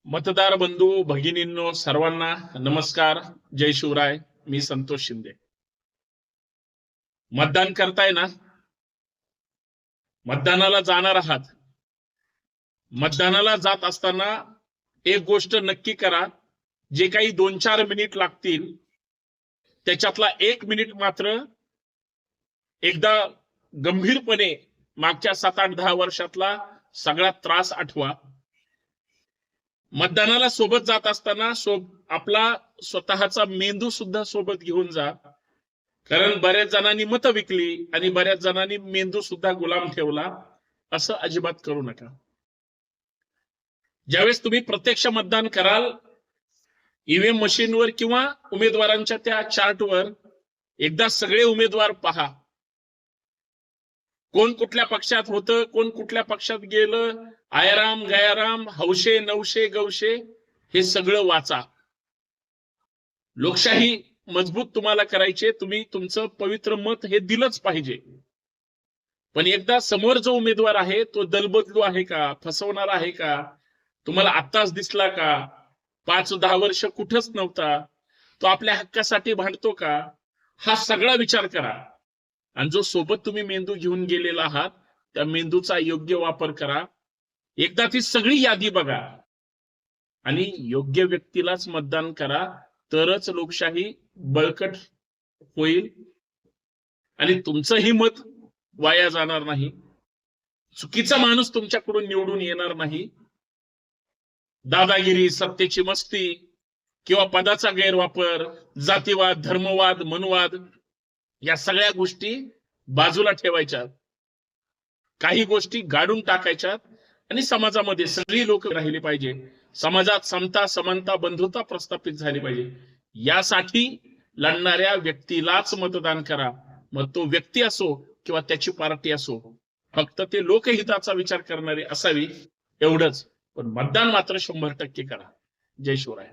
मतदार बंधू भगिनींनो सर्वांना नमस्कार. जय शिवराय. मी संतोष शिंदे. मतदान करताय ना? मतदानाला जाणार आहात. मतदानाला जात असताना एक गोष्ट नक्की करा, जे काही 2-4 मिनिट लागतील त्याच्यातला 1 मिनिट मात्र एकदा गंभीरपणे मागच्या 7-8-10 वर्षातला सगळा त्रास आठवा. मतदानाला सोबत जात असताना आपला स्वतःचा मेंदू सुद्धा सोबत घेऊन जा, कारण बऱ्याच जणांनी मतं विकली आणि बऱ्याच जणांनी मेंदू सुद्धा गुलाम ठेवला. असं अजिबात करू नका. ज्यावेळेस तुम्ही प्रत्यक्ष मतदान कराल, ईव्हीएम मशीनवर किंवा उमेदवारांच्या त्या चार्टवर एकदा सगळे उमेदवार पहा. कोण कुठल्या पक्षात होतं, कोण कुठल्या पक्षात गेलं, आयाराम गयाराम, हौशे नवशे गवशे, हे सगळं वाचा. लोकशाही मजबूत तुम्हाला करायचे, तुम्ही तुमचं पवित्र मत हे दिलंच पाहिजे. पण एकदा समोर जो उमेदवार आहे तो दलबदलू आहे का, फसवणार आहे का, तुम्हाला आत्ताच दिसला का, 5-10 वर्ष कुठंच नव्हता, तो आपल्या हक्कासाठी भांडतो का, हा सगळा विचार करा. आणि जो सोबत तुम्ही मेंदू घेऊन गेलेला आहात त्या मेंदूचा योग्य वापर करा. एकदा ती सगळी यादी बघा आणि योग्य व्यक्तीलाच मतदान करा, तरच लोकशाही बळकट होईल आणि तुमचंही मत वाया जाणार नाही. चुकीचा माणूस तुमच्याकडून निवडून येणार नाही. दादागिरी, सत्तेची मस्ती किंवा पदाचा गैरवापर, जातीवाद, धर्मवाद, मनवाद, या सगळ्या गोष्टी बाजूला ठेवायच्या. काही गोष्टी गाडून टाकायच्यात आणि समाजामध्ये सगळी लोक राहिली पाहिजे. समाजात समता, समानता, बंधुता प्रस्थापित झाली पाहिजे. यासाठी लढणाऱ्या व्यक्तीलाच मतदान करा. मग तो व्यक्ती असो किंवा त्याची पार्टी असो, फक्त ते लोकहिताचा विचार करणारे असावी, एवढंच. पण मतदान मात्र 100% करा. जय शिवराय.